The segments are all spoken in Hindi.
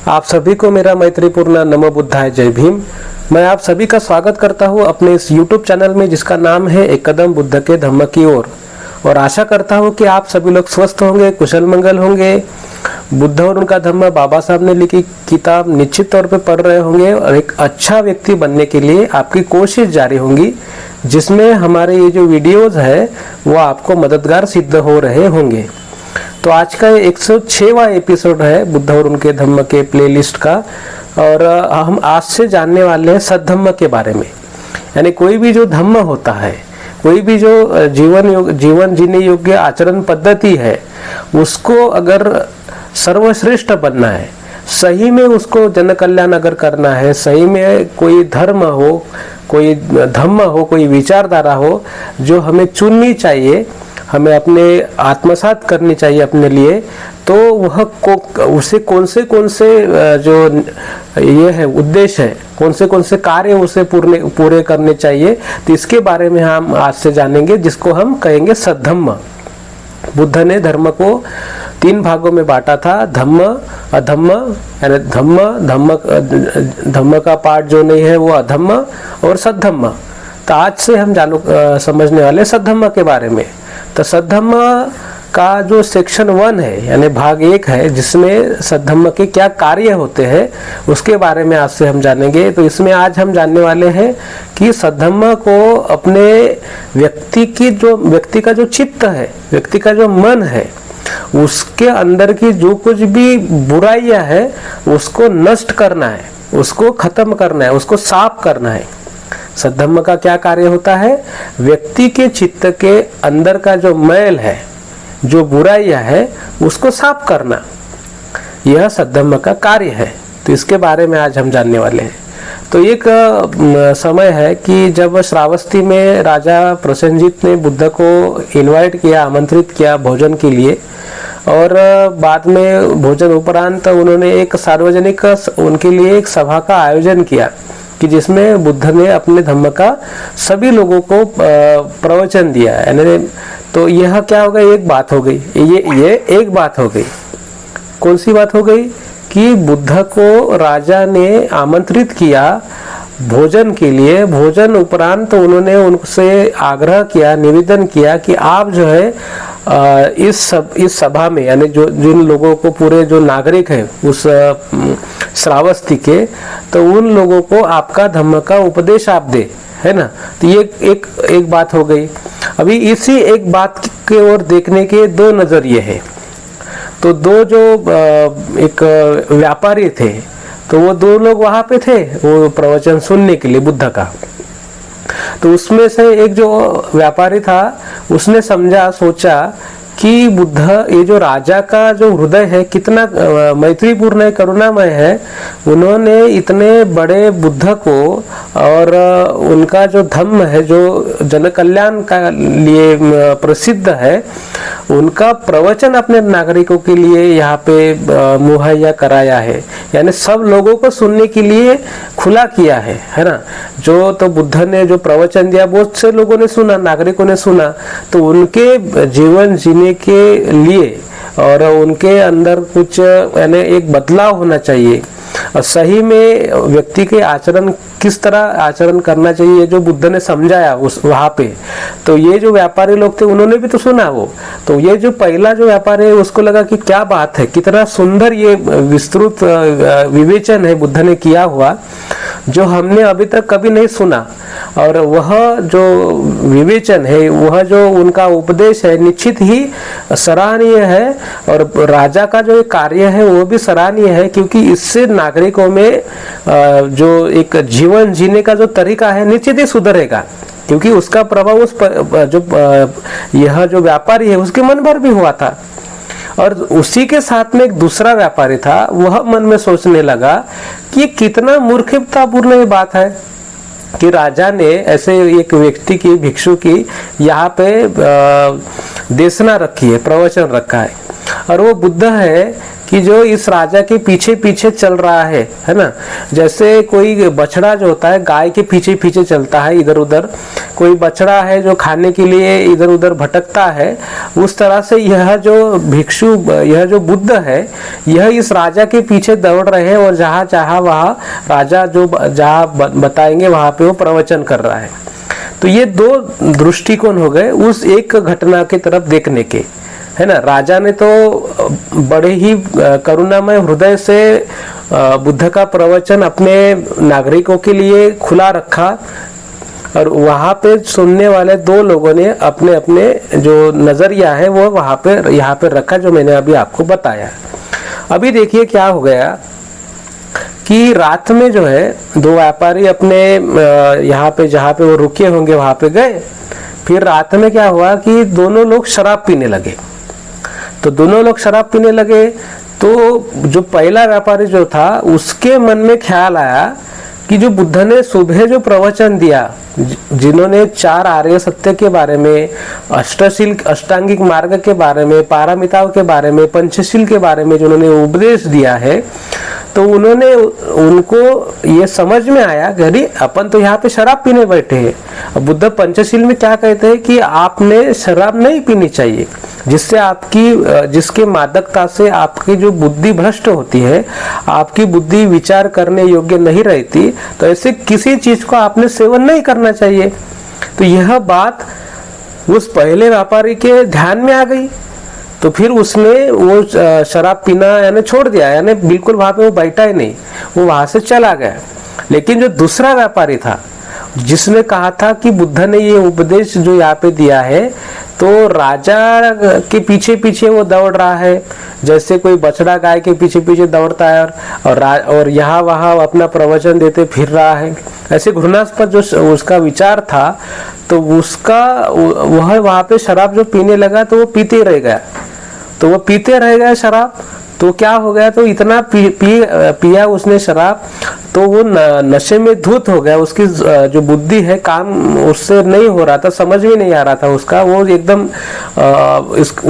आप सभी को मेरा मैत्रीपूर्ण नमो बुद्धाय जय भीम। मैं आप सभी का स्वागत करता हूं अपने इस YouTube चैनल में जिसका नाम है एक कदम बुद्ध के धम्म की ओर। और आशा करता हूं कि आप सभी लोग स्वस्थ होंगे, कुशल मंगल होंगे, बुद्ध और उनका धम्म बाबा साहब ने लिखी किताब निश्चित तौर पे पढ़ रहे होंगे और एक अच्छा व्यक्ति बनने के लिए आपकी कोशिश जारी होंगी, जिसमें हमारे ये जो वीडियोस है वो आपको मददगार सिद्ध हो रहे होंगे। तो आज का 106वां एपिसोड है बुद्ध और उनके धम्म के प्लेलिस्ट का, और हम आज से जानने वाले हैं सद्धम्म के बारे में। यानी कोई भी जो धम्म होता है, कोई भी जो जीवन जीने योग्य आचरण पद्धति है, उसको अगर सर्वश्रेष्ठ बनना है, सही में उसको जन कल्याण अगर करना है, सही में कोई धर्म हो, कोई धम्म हो, कोई विचारधारा हो जो हमें चुननी चाहिए, हमें अपने आत्मसात करनी चाहिए अपने लिए, तो वह उसे कौन से जो ये है उद्देश्य है, कौन से कार्य उसे पूरे करने चाहिए, तो इसके बारे में हम आज से जानेंगे, जिसको हम कहेंगे सद्धम्म। बुद्ध ने धर्म को 3 भागों में बांटा था, धम्म, अधम्म, यानी धम्म का पार्ट जो नहीं है वो अधम्म और सद्धम्म। तो आज से हम समझने वाले सद्धम्म के बारे में। तो सद्धम्म का जो सेक्शन 1 है, यानी भाग 1 है, जिसमें सद्धम्म के क्या कार्य होते हैं उसके बारे में आज से हम जानेंगे। तो इसमें आज हम जानने वाले हैं कि सद्धम्म को अपने व्यक्ति का जो चित्त है, व्यक्ति का जो मन है, उसके अंदर की जो कुछ भी बुराइयां है उसको नष्ट करना है, उसको खत्म करना है, उसको साफ करना है। सद्धम्म का क्या कार्य होता है? व्यक्ति के चित्त के अंदर का जो मैल है, जो बुराइयां है, उसको साफ करना, यह सद्धम्म का कार्य है। तो इसके बारे में आज हम जानने वाले हैं। तो एक समय है कि जब श्रावस्ती में राजा प्रसेनजीत ने बुद्ध को इनवाइट किया, आमंत्रित किया भोजन के लिए, और बाद में भोजन उपरांत उन्होंने एक सार्वजनिक उनके लिए एक सभा का आयोजन किया कि जिसमें बुद्ध ने अपने धम्म का सभी लोगों को प्रवचन दिया। यानी तो यह क्या हो गई? एक बात हो गई, ये एक बात हो गई। कौन सी बात हो गई? कि बुद्ध को राजा ने आमंत्रित किया भोजन के लिए। भोजन उपरांत उन्होंने उनसे आग्रह किया, निवेदन किया कि आप जो है इस सभा में, यानी जो जिन लोगों को, पूरे जो नागरिक है उस श्रावस्ती के, तो उन लोगों को आपका धम्म का उपदेश आप दे, है ना। तो ये एक बात हो गई। अभी इसी एक बात की ओर देखने के 2 नजरिए हैं। तो 2 जो एक व्यापारी थे, तो वो 2 लोग वहां पे थे वो प्रवचन सुनने के लिए बुद्ध का। तो उसमें से एक जो व्यापारी था, उसने सोचा कि बुद्ध, ये जो राजा का जो हृदय है कितना मैत्रीपूर्ण है, करुणामय है। उन्होंने इतने बड़े बुद्ध को और उनका जो धम्म है, जो जन कल्याण का लिए प्रसिद्ध है, उनका प्रवचन अपने नागरिकों के लिए यहाँ पे मुहैया कराया है। यानी सब लोगों को सुनने के लिए खुला किया है ना। जो तो बुद्ध ने जो प्रवचन दिया बहुत से लोगों ने सुना, नागरिकों ने सुना। तो उनके जीवन जीने के लिए और उनके अंदर कुछ यानी एक बदलाव होना चाहिए, और सही में व्यक्ति के आचरण किस तरह आचरण करना चाहिए, जो बुद्ध ने समझाया उस वहां पे। तो ये जो व्यापारी लोग थे उन्होंने भी तो सुना वो। तो ये जो पहला जो व्यापारी है उसको लगा कि क्या बात है, कितना सुंदर ये विस्तृत विवेचन है बुद्ध ने किया हुआ, जो हमने अभी तक कभी नहीं सुना। और वह जो विवेचन है, वह जो उनका उपदेश है, निश्चित ही सराहनीय है। और राजा का जो कार्य है वो भी सराहनीय है, क्योंकि इससे नागरिकों में जो एक जीवन जीने का जो तरीका है निश्चित ही सुधरेगा, क्योंकि उसका प्रभाव उस यह जो व्यापारी है उसके मन पर भी हुआ था। और उसी के साथ में एक दूसरा व्यापारी था, वह मन में सोचने लगा कि कितना मूर्खतापूर्ण ये बात है कि राजा ने ऐसे एक व्यक्ति की, भिक्षु की यहाँ पे देशना रखी है, प्रवचन रखा है। और वो बुद्ध है कि जो इस राजा के पीछे पीछे चल रहा है ना। जैसे कोई बछड़ा जो होता है गाय के पीछे पीछे चलता है इधर उधर, कोई बछड़ा है जो खाने के लिए इधर उधर भटकता है, उस तरह से यह जो भिक्षु, यह जो बुद्ध है, यह इस राजा के पीछे दौड़ रहे हैं और जहाँ चाहा वहाँ राजा जो जहाँ बताएंगे वहाँ पे वो प्रवचन कर रहा है। तो ये दो दृष्टिकोण हो गए उस एक घटना की तरफ देखने के, है ना। राजा ने तो बड़े ही करुणामय हृदय से बुद्ध का प्रवचन अपने नागरिकों के लिए खुला रखा, और वहां पे सुनने वाले दो लोगों ने अपने अपने जो नजरिया है वो वहां पे यहाँ पे रखा, जो मैंने अभी आपको बताया। अभी देखिए क्या हो गया कि रात में जो है दो व्यापारी अपने यहाँ पे जहाँ पे वो रुके होंगे वहां पे गए। फिर रात में क्या हुआ कि दोनों लोग शराब पीने लगे। तो दोनों लोग शराब पीने लगे तो जो पहला व्यापारी जो था उसके मन में ख्याल आया कि जो बुद्ध ने सुबह जो प्रवचन दिया, जिन्होंने 4 आर्य सत्य के बारे में, अष्टशील अष्टांगिक मार्ग के बारे में, पारमिताओं के बारे में, पंचशील के बारे में जिन्होंने उपदेश दिया है, तो उन्होंने उनको ये समझ में आया कि अरे अपन तो यहाँ पे शराब पीने बैठे हैं। अब बुद्ध पंचशील में क्या कहते हैं कि आपने शराब नहीं पीनी चाहिए, जिससे आपकी जिसके मादकता से आपकी जो बुद्धि भ्रष्ट होती है, आपकी बुद्धि विचार करने योग्य नहीं रहती, तो ऐसे किसी चीज को आपने सेवन नहीं करना चाहिए। तो यह बात उस पहले व्यापारी के ध्यान में आ गई। तो फिर उसने वो शराब पीना यानी छोड़ दिया, यानी बिल्कुल वहां पे वो बैठा ही नहीं, वो वहां से चला गया। लेकिन जो दूसरा व्यापारी था जिसने कहा था कि बुद्ध ने ये उपदेश जो यहाँ पे दिया है, तो राजा के पीछे पीछे वो दौड़ रहा है, जैसे कोई बछड़ा गाय के पीछे पीछे दौड़ता है और यहाँ वहाँ अपना प्रवचन देते फिर रहा है। ऐसे घृणास्पद जो उसका विचार था, तो उसका वह वहाँ पे शराब जो पीने लगा तो वो पीते रह गया। तो वो पीते रह गया शराब, तो क्या हो गया, तो इतना पिया उसने शराब, तो वो नशे में धुत हो गया। उसकी जो बुद्धि है काम उससे नहीं हो रहा था, समझ में नहीं आ रहा था उसका, वो एकदम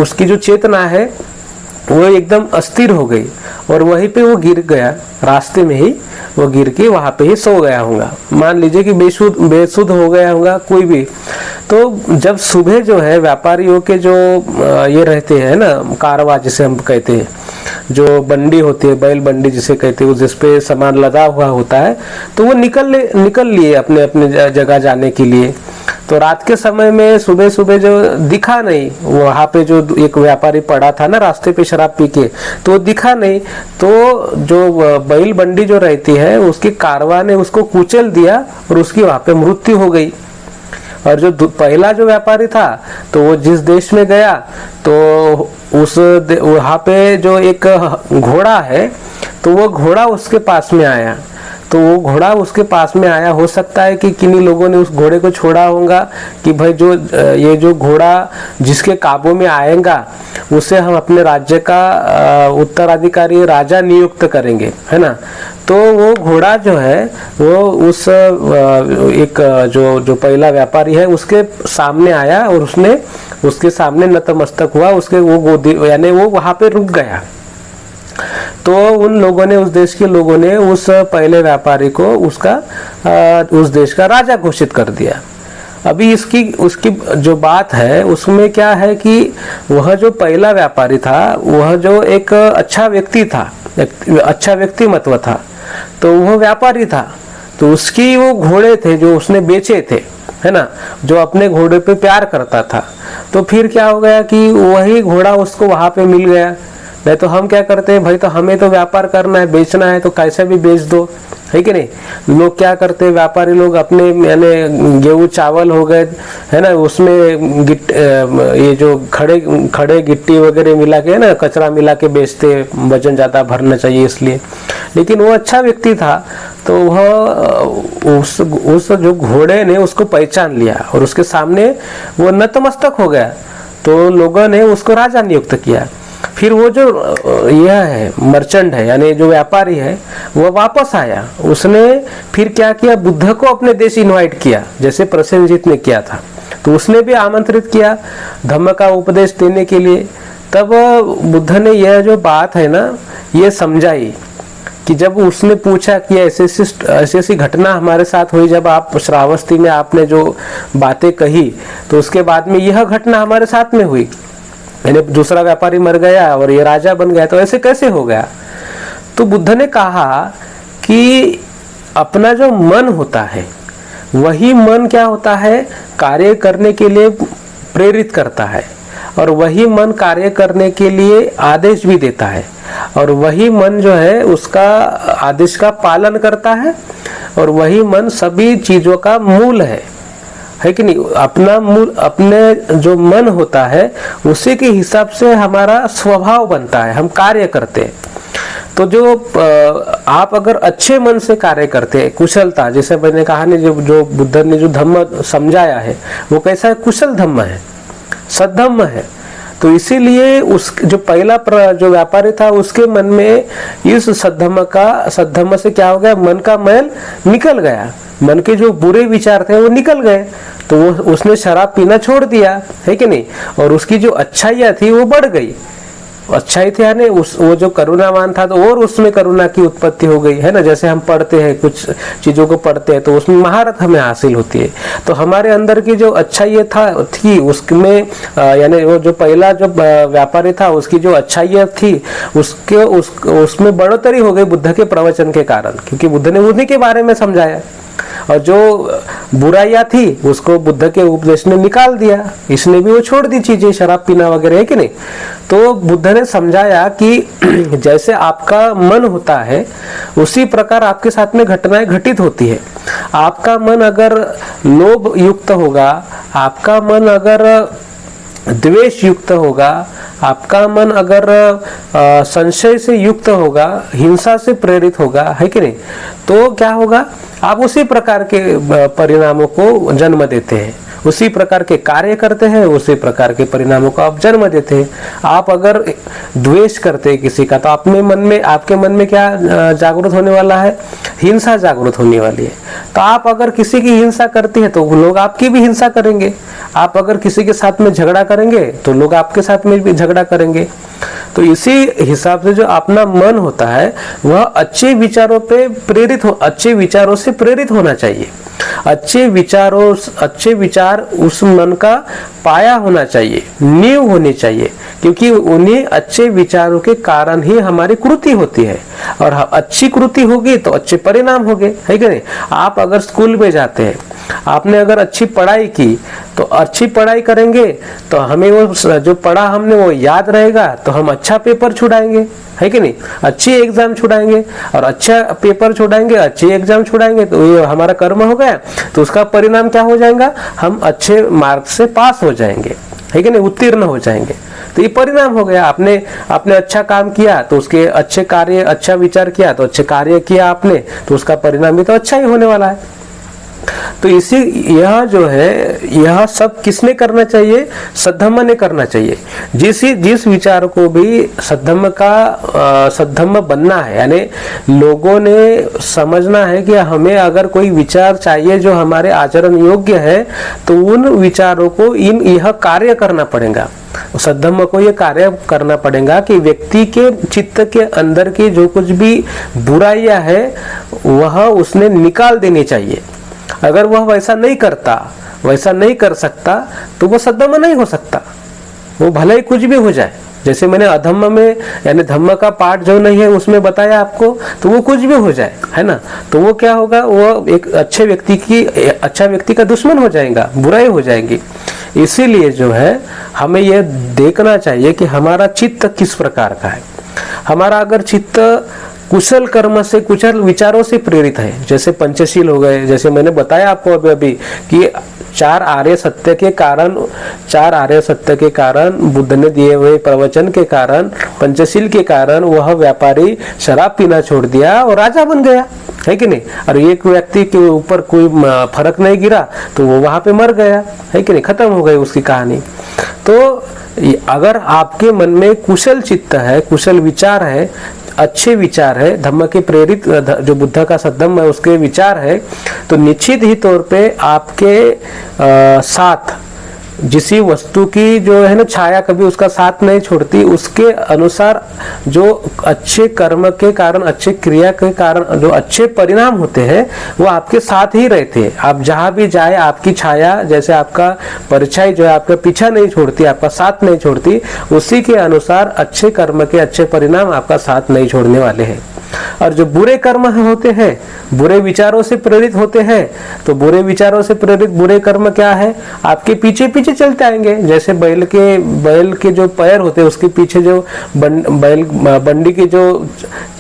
उसकी जो चेतना है वो एकदम अस्थिर हो गई और वहीं पे वो गिर गया, रास्ते में ही वो गिर के वहां पे ही सो गया होगा। मान लीजिए कि बेसुध हो गया होगा कोई भी। तो जब सुबह जो है व्यापारियों के जो ये रहते हैं ना, कारवा जिसे हम कहते हैं, जो बंडी होती है, बैल बंडी जिसे कहते हैं, जिसपे सामान लदा हुआ होता है, तो वो निकल लिए अपने अपने जगह जाने के लिए। तो रात के समय में सुबह सुबह जो दिखा नहीं, वहां पे जो एक व्यापारी पड़ा था ना रास्ते पे शराब पी के, तो वो दिखा नहीं। तो जो बैल बंडी जो रहती है उसकी कारवा ने उसको कुचल दिया और उसकी वहां पे मृत्यु हो गई। और जो पहला जो व्यापारी था, तो वो जिस देश में गया तो वहां पे जो एक घोड़ा है, तो वो घोड़ा उसके पास में आया। तो वो घोड़ा उसके पास में आया, हो सकता है कि किन्हीं लोगों ने उस घोड़े को छोड़ा होगा कि भाई जो ये जो घोड़ा जिसके काबू में आएगा उसे हम अपने राज्य का उत्तराधिकारी राजा नियुक्त करेंगे, है ना। तो वो घोड़ा जो है वो उस एक जो पहला व्यापारी है उसके सामने आया और उसने उसके सामने नतमस्तक हुआ, उसके वो गोदी यानी वो वहां पे रुक गया। तो उन लोगों ने, उस देश के लोगों ने उस पहले व्यापारी को उस देश का राजा घोषित कर दिया। अभी उसकी जो बात है उसमें क्या है कि वह जो पहला व्यापारी था वह जो एक अच्छा व्यक्ति था, अच्छा व्यक्तिमत्व था, तो वह व्यापारी था। तो उसकी वो घोड़े थे जो उसने बेचे थे, है ना, जो अपने घोड़े पे प्यार करता था। तो फिर क्या हो गया कि वही घोड़ा उसको वहां पे मिल गया। नहीं तो हम क्या करते हैं भाई, तो हमें तो व्यापार करना है, बेचना है तो कैसे भी बेच दो, है कि नहीं। लोग क्या करते हैं, व्यापारी लोग अपने यानी गेहूं चावल हो गए, है ना, उसमें ये जो खड़े गिट्टी वगैरह मिला के, है ना, कचरा मिला के बेचते, वजन ज्यादा भरना चाहिए इसलिए। लेकिन वो अच्छा व्यक्ति था, तो वह उस जो घोड़े ने उसको पहचान लिया और उसके सामने वो नतमस्तक हो गया। तो लोगों ने उसको राजा नियुक्त किया। फिर वो जो यह है मर्चेंट है यानी जो व्यापारी है, वो वापस आया। उसने फिर क्या किया, बुद्ध को अपने देश इनवाइट किया, जैसे प्रसेनजीत ने किया था। तो उसने भी आमंत्रित किया धम्म का उपदेश देने के लिए। तब बुद्ध ने यह जो बात है ना ये समझाई कि जब उसने पूछा कि ऐसी घटना हमारे साथ हुई, जब आप श्रावस्ती में आपने जो बातें कही तो उसके बाद में यह घटना हमारे साथ में हुई, यानी दूसरा व्यापारी मर गया और ये राजा बन गया, तो ऐसे कैसे हो गया? तो बुद्ध ने कहा कि अपना जो मन होता है वही मन क्या होता है, कार्य करने के लिए प्रेरित करता है, और वही मन कार्य करने के लिए आदेश भी देता है, और वही मन जो है उसका आदेश का पालन करता है, और वही मन सभी चीजों का मूल है कि नहीं? अपना मूल, अपने जो मन होता है उसी के हिसाब से हमारा स्वभाव बनता है, हम कार्य करते हैं। तो जो आप अगर अच्छे मन से कार्य करते हैं, कुशलता, जैसे मैंने कहा नहीं, जो बुद्ध ने जो धम्म समझाया है वो कैसा है, कुशल धम्म है, सद्धम्म है। तो इसीलिए उस जो पहला जो व्यापारी था उसके मन में इस सद्धम्म से क्या हो गया, मन का मैल निकल गया, मन के जो बुरे विचार थे वो निकल गए, तो वो उसने शराब पीना छोड़ दिया, है कि नहीं? और उसकी जो अच्छाइयाँ थी वो बढ़ गई, अच्छाई थी यानी वो जो करुणावान था तो और उसमें करुणा की उत्पत्ति हो गई, है ना? जैसे हम पढ़ते हैं, कुछ चीजों को पढ़ते हैं तो उसमें महारत हमें हासिल होती है। तो हमारे अंदर की जो अच्छाई थी उसमें यानी वो जो पहला जो व्यापारी था उसकी जो अच्छाई थी उसमें बढ़ोतरी हो गई बुद्ध के प्रवचन के कारण, क्योंकि बुद्ध ने उन्हीं के बारे में समझाया। और जो बुराइयां थी उसको बुद्ध के उपदेश ने निकाल दिया, इसने भी वो छोड़ दी चीजें, शराब पीना वगैरह, है कि नहीं? तो बुद्ध ने समझाया कि जैसे आपका मन होता है उसी प्रकार आपके साथ में घटनाएं घटित होती है। आपका मन अगर लोभ युक्त होगा, आपका मन अगर द्वेष युक्त होगा, आपका मन अगर संशय से युक्त होगा, हिंसा से प्रेरित होगा, है कि नहीं? तो क्या होगा, आप उसी प्रकार के परिणामों को जन्म देते हैं, उसी प्रकार के कार्य करते हैं, उसी प्रकार के परिणामों को आप जन्म देते हैं। आप अगर द्वेष करते हैं किसी का तो आपके मन में क्या जागृत होने वाला है, हिंसा जागृत होने वाली है। तो आप अगर किसी की हिंसा करती है तो लोग आपकी भी हिंसा करेंगे, आप अगर किसी के साथ में झगड़ा करेंगे तो लोग आपके साथ में भी झगड़ा करेंगे। तो इसी हिसाब से जो अपना मन होता है वह अच्छे विचारों पे प्रेरित हो, अच्छे विचारों से प्रेरित होना चाहिए। अच्छे विचार उस मन का पाया होना चाहिए, नींव होनी चाहिए, क्योंकि उन्हीं अच्छे विचारों के कारण ही हमारी कृति होती है, और अच्छी कृति होगी तो अच्छे परिणाम होंगे, है कि नहीं? आप अगर स्कूल में जाते हैं, आपने अगर अच्छी पढ़ाई की तो अच्छी पढ़ाई करेंगे तो हमें वो जो पढ़ा हमने वो याद रहेगा, तो हम अच्छा पेपर छुड़ाएंगे, है कि नहीं? अच्छी एग्जाम छुड़ाएंगे, और अच्छा पेपर छुड़ाएंगे, अच्छी एग्जाम छुड़ाएंगे, तो ये हमारा कर्म हो गया। तो उसका परिणाम क्या हो जाएगा, हम अच्छे मार्क से पास हो जाएंगे, है कि नहीं? उत्तीर्ण हो जाएंगे। तो ये परिणाम हो गया। आपने अच्छा काम किया तो उसके अच्छे कार्य, अच्छा विचार किया तो अच्छे कार्य किया आपने, तो उसका परिणाम भी तो अच्छा ही होने वाला है। तो यह जो है यह सब किसने करना चाहिए, सद्धम्म ने करना चाहिए। जिस विचार को भी सद्धम्म बनना है, यानी लोगों ने समझना है कि हमें अगर कोई विचार चाहिए जो हमारे आचरण योग्य है तो उन विचारों को यह कार्य करना पड़ेगा। सद्धम्म को यह कार्य करना पड़ेगा कि व्यक्ति के चित्त के अंदर की जो कुछ भी बुराइयां है वह उसने निकाल देनी चाहिए। अगर वह वैसा नहीं करता, वैसा नहीं कर सकता तो वो सद्धम्म नहीं हो सकता, वो भले ही कुछ भी हो जाए। जैसे मैंने अधम्म में यानी धम्म का पाठ जो नहीं है उसमें बताया आपको, तो वो कुछ भी हो जाए, है ना? तो वो क्या होगा, वो एक अच्छा व्यक्ति का दुश्मन हो जाएगा, बुराई हो जाएगी। इसीलिए जो है हमें यह देखना चाहिए कि हमारा चित्त किस प्रकार का है। हमारा अगर चित्त कुशल कर्म से, कुशल विचारों से प्रेरित है, जैसे पंचशील हो गए, जैसे मैंने बताया आपको अभी कि चार आर्य सत्य के कारण बुद्ध ने दिए हुए प्रवचन के कारण, पंचशील के कारण वह व्यापारी शराब पीना छोड़ दिया और राजा बन गया, है कि नहीं? और एक व्यक्ति के ऊपर कोई फर्क नहीं गिरा तो वो वहां पे मर गया, है कि नहीं? खत्म हो गई उसकी कहानी। तो अगर आपके मन में कुशल चित्त है, कुशल विचार है, अच्छे विचार है, धम्म के प्रेरित जो बुद्ध का सद्धम्म है उसके विचार है, तो निश्चित ही तौर पे आपके साथ जिसी वस्तु की जो है ना छाया कभी उसका साथ नहीं छोड़ती, उसके अनुसार जो अच्छे कर्म के कारण, अच्छे क्रिया के कारण जो अच्छे परिणाम होते हैं वो आपके साथ ही रहते हैं। आप जहां भी जाए आपकी छाया, जैसे आपका परछाई जो है आपका पीछा नहीं छोड़ती, आपका साथ नहीं छोड़ती, उसी के अनुसार अच्छे कर्म के अच्छे परिणाम आपका साथ नहीं छोड़ने वाले हैं। और जो बुरे कर्म होते हैं, बुरे विचारों से प्रेरित होते हैं, तो बुरे विचारों से प्रेरित बुरे कर्म क्या है, आपके पीछे पीछे चलते आएंगे। जैसे बैल के जो पैर होते हैं उसके पीछे जो बंडी के जो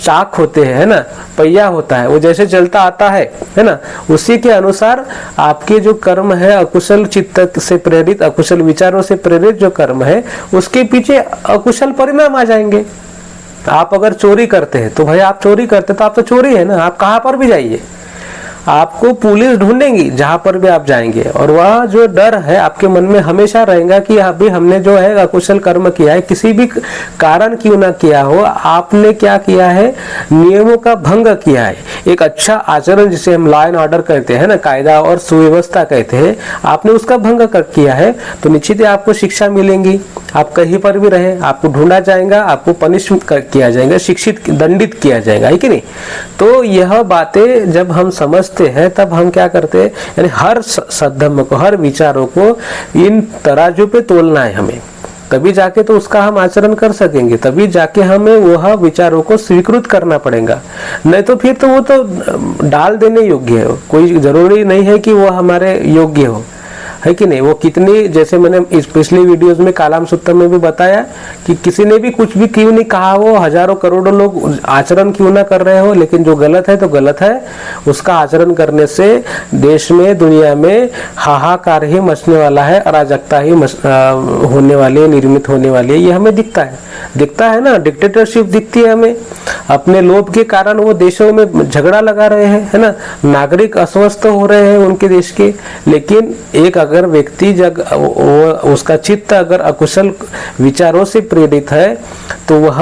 चाक होते हैं, है ना, पहिया होता है, वो जैसे चलता आता है ना, उसी के अनुसार आपके जो कर्म है, अकुशल चित्त से प्रेरित, अकुशल विचारों से प्रेरित जो कर्म है, उसके पीछे अकुशल परिणाम आ जाएंगे। आप अगर चोरी करते हैं तो भाई आप चोरी करते तो आप तो चोरी है ना, आप कहां पर भी जाइए आपको पुलिस ढूंढेंगी जहां पर भी आप जाएंगे। और वह जो डर है आपके मन में हमेशा रहेगा कि अभी हमने जो है अकुशल कर्म किया है, किसी भी कारण क्यों ना किया हो, आपने क्या किया है, नियमों का भंग किया है। एक अच्छा आचरण जिसे हम लॉ एंड ऑर्डर कहते हैं ना, कायदा और सुव्यवस्था कहते हैं, आपने उसका भंग किया है तो निश्चित ही आपको शिक्षा मिलेंगी। आप कहीं पर भी रहे आपको ढूंढा जाएगा, आपको पनिश किया जाएगा, शिक्षित दंडित किया जाएगा, है कि नहीं। तो यह बातें जब हम समझते हैं तब हम क्या करते हैं, यानी हर सद्धर्म को, हर विचारों को इन तराजू पे तोलना है हमें, तभी जाके तो उसका हम आचरण कर सकेंगे, तभी जाके हमें वह विचारों को स्वीकृत करना पड़ेगा। नहीं तो फिर तो वो तो डाल देने योग्य है, कोई जरूरी नहीं है कि वो हमारे योग्य हो, है कि नहीं। वो कितनी, जैसे मैंने इस पिछली वीडियोस में कालाम सूत्र में भी बताया कि किसी ने भी कुछ भी क्यों नहीं कहा हो, हजारों करोड़ों लोग आचरण क्यों ना कर रहे हो, लेकिन जो गलत है तो गलत है, उसका आचरण करने से देश में, दुनिया में हाहाकार ही मचने वाला है, अराजकता ही होने वाली है, निर्मित होने वाली है। ये हमें दिखता है ना, डिक्टेटरशिप दिखती है हमें। अपने लोभ के कारण वो देशों में झगड़ा लगा रहे हैं, है ना, नागरिक अस्वस्थ हो रहे हैं उनके देश के। लेकिन एक अगर व्यक्ति उसका चित्त अगर अकुशल विचारों से प्रेरित है तो वह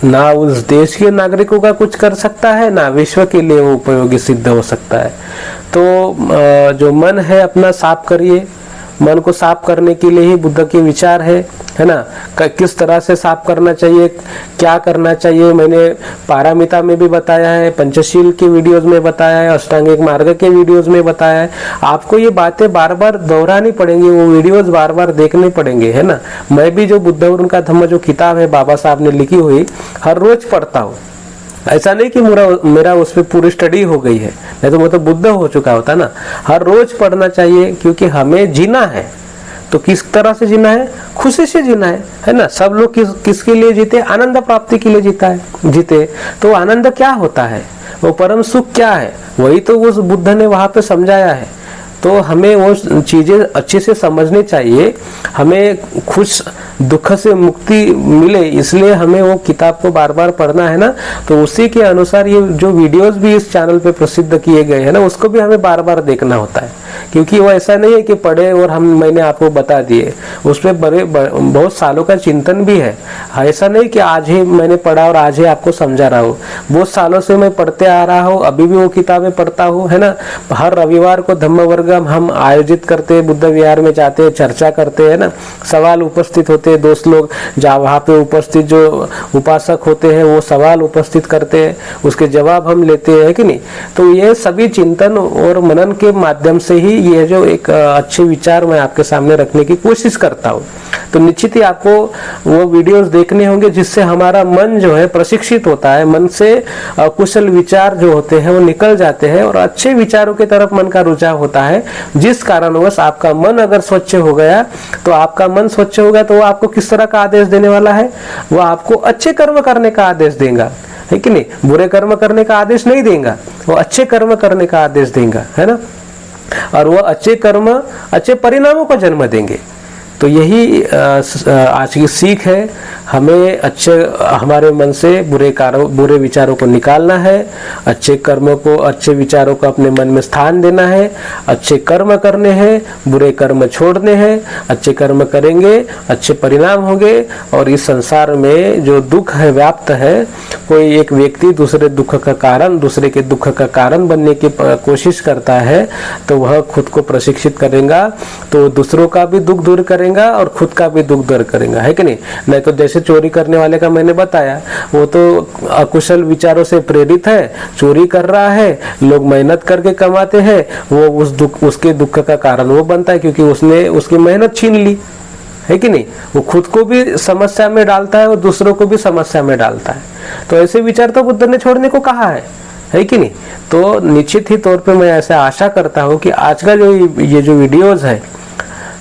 ना उस देश के नागरिकों का कुछ कर सकता है, ना विश्व के लिए वो उपयोगी सिद्ध हो सकता है। तो जो मन है अपना साफ करिए, मन को साफ करने के लिए ही बुद्ध के विचार है ना। किस तरह से साफ करना चाहिए, क्या करना चाहिए, मैंने पारामिता में भी बताया है, पंचशील के वीडियोस में बताया है, अष्टांगिक मार्ग के वीडियोस में बताया है। आपको ये बातें बार बार दोहरानी पड़ेंगी, वो वीडियोस बार बार देखने पड़ेंगे, है ना। मैं भी जो बुद्ध और उनका धम्म जो किताब है बाबा साहब ने लिखी हुई, हर रोज पढ़ता हूँ। ऐसा नहीं कि मेरा उस पर पूरी स्टडी हो गई है, नहीं तो मैं तो बुद्ध हो चुका होता ना। हर रोज पढ़ना चाहिए, क्योंकि हमें जीना है। तो किस तरह से जीना है, खुशी से जीना है ना। सब लोग किसके लिए जीते, आनंद प्राप्ति के लिए जीते। तो आनंद क्या होता है, वो परम सुख क्या है, वही तो उस बुद्ध ने वहां पे समझाया है। तो हमें वो चीजें अच्छे से समझनी चाहिए, हमें खुश दुख से मुक्ति मिले, इसलिए हमें वो किताब को बार बार पढ़ना है ना। तो उसी के अनुसार ये जो वीडियोस भी इस चैनल पे प्रसिद्ध किए गए हैं ना, उसको भी हमें बार बार देखना होता है, क्योंकि वो ऐसा नहीं है कि पढ़े और मैंने आपको बता दिए, उसमें बहुत सालों का चिंतन भी है। ऐसा नहीं कि आज ही मैंने पढ़ा और आज ही आपको समझा रहा हूँ, बहुत सालों से मैं पढ़ते आ रहा हूँ, अभी भी वो किताबें पढ़ता हूँ, है ना। हर रविवार को धम्म वर्ग हम आयोजित करते हैं, बुद्ध विहार में जाते हैं, चर्चा करते हैं ना, सवाल उपस्थित होते हैं, दोस्त लोग जहाँ वहाँ पे उपस्थित जो उपासक होते हैं वो सवाल उपस्थित करते हैं, उसके जवाब हम लेते हैं, कि नहीं। तो ये सभी चिंतन और मनन के माध्यम से ही ये जो एक अच्छे विचार मैं आपके सामने रखने की कोशिश करता हूँ। तो निश्चित ही आपको वो वीडियोस देखने होंगे जिससे हमारा मन जो है प्रशिक्षित होता है, मन से कुशल विचार जो होते हैं वो निकल जाते हैं और अच्छे विचारों की तरफ मन का रुझाव होता है। जिस कारणवश आपका मन अगर स्वच्छ हो गया, तो आपका मन स्वच्छ हो गया तो वो आपको किस तरह का आदेश देने वाला है, वो आपको अच्छे कर्म करने का आदेश देगा, है कि नहीं। बुरे कर्म करने का आदेश नहीं देगा, वो अच्छे कर्म करने का आदेश देगा, है ना। और वो अच्छे कर्म अच्छे परिणामों को जन्म देंगे। तो यही आज की सीख है। हमें हमारे मन से बुरे विचारों को निकालना है, अच्छे कर्मों को, अच्छे विचारों को अपने मन में स्थान देना है, अच्छे कर्म करने हैं, बुरे कर्म छोड़ने हैं। अच्छे कर्म करेंगे, अच्छे परिणाम होंगे। और इस संसार में जो दुख है व्याप्त है, कोई एक व्यक्ति दूसरे के दुख का कारण बनने की कोशिश करता है, तो वह खुद को प्रशिक्षित करेगा, तो दूसरों का भी दुख दूर करेगा और खुद का भी दुख दूर करेगा, है कि नहीं तो जैसे चोरी करने वाले का मैंने बताया, वो तो अकुशल विचारों से प्रेरित है, चोरी कर रहा है, लोग मेहनत करके कमाते हैं, वो उसके दुख का कारण वो बनता है, क्योंकि उसने उसकी मेहनत छीन ली, है कि नहीं। वो खुद को भी समस्या में डालता है और दूसरों को भी समस्या में डालता है। तो ऐसे विचार तो बुद्ध ने छोड़ने को कहा है कि नहीं। तो निश्चित ही तौर पे मैं ऐसा आशा करता हूँ कि आज का जो ये जो वीडियोज है,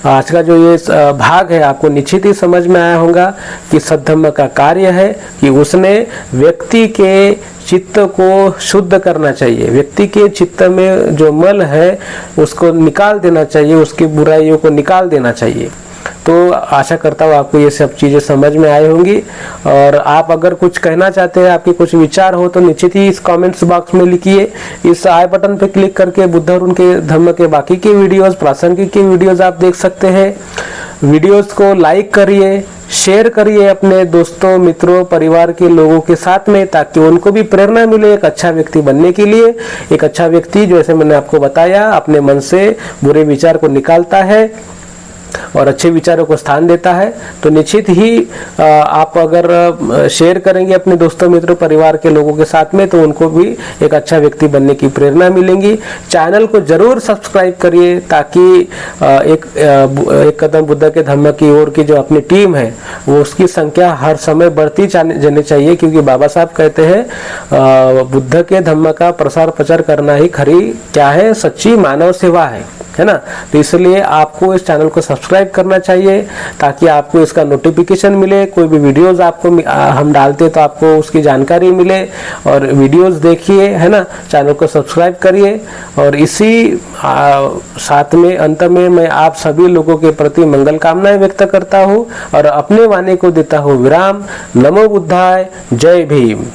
आज का जो ये भाग है, आपको निश्चित ही समझ में आया होगा कि सद्धम्म का कार्य है कि उसने व्यक्ति के चित्त को शुद्ध करना चाहिए। व्यक्ति के चित्त में जो मल है उसको निकाल देना चाहिए, उसकी बुराइयों को निकाल देना चाहिए। तो आशा करता हूँ आपको ये सब चीजें समझ में आई होंगी। और आप अगर कुछ कहना चाहते हैं, आपके कुछ विचार हो, तो निश्चित ही इस कमेंट्स बॉक्स में लिखिए। इस आई बटन पे क्लिक करके बुद्ध और उनके धम्म के बाकी के वीडियोस, प्रासंगिक के वीडियोस आप देख सकते हैं। वीडियोस को लाइक करिए, शेयर करिए अपने दोस्तों, मित्रों, परिवार के लोगों के साथ में, ताकि उनको भी प्रेरणा मिले एक अच्छा व्यक्ति बनने के लिए। एक अच्छा व्यक्ति, जैसे मैंने आपको बताया, अपने मन से बुरे विचार को निकालता है और अच्छे विचारों को स्थान देता है। तो निश्चित ही आप अगर शेयर करेंगे अपने दोस्तों, मित्रों, परिवार के लोगों के साथ में, तो उनको भी एक अच्छा व्यक्ति बनने की प्रेरणा मिलेगी। चैनल को जरूर सब्सक्राइब करिए, ताकि एक कदम बुद्ध के धम्म की ओर की जो अपनी टीम है, वो उसकी संख्या हर समय बढ़ती जानी चाहिए, क्योंकि बाबा साहब कहते हैं बुद्ध के धम्म का प्रसार प्रचार करना ही खरी क्या है, सच्ची मानव सेवा है ना। तो इसलिए आपको इस चैनल को सब्सक्राइब करना चाहिए, ताकि आपको इसका नोटिफिकेशन मिले। कोई भी वीडियोस आपको हम डालते तो आपको उसकी जानकारी मिले। और वीडियोस देखिए, है ना, चैनल को सब्सक्राइब करिए। और इसी साथ में अंत में मैं आप सभी लोगों के प्रति मंगल कामनाएं व्यक्त करता हूँ और अपने वाणी को देता हूँ विराम। नमो बुद्धाय, जय भीम।